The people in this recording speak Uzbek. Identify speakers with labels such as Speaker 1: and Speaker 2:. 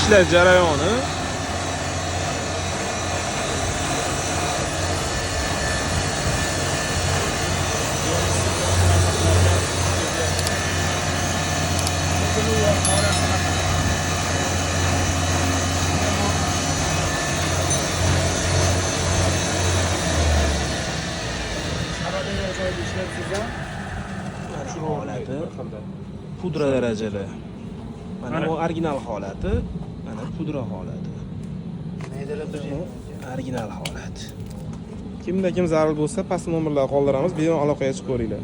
Speaker 1: ishlash jarayoni. Mana shu holati pudra darajada. Mana bu original holati, mana pudra holati. Original holat. Kimda kim zarur bo'lsa, past nomerlarga qoldiramiz, bemalol aloqaga chiqib ko'ringlar.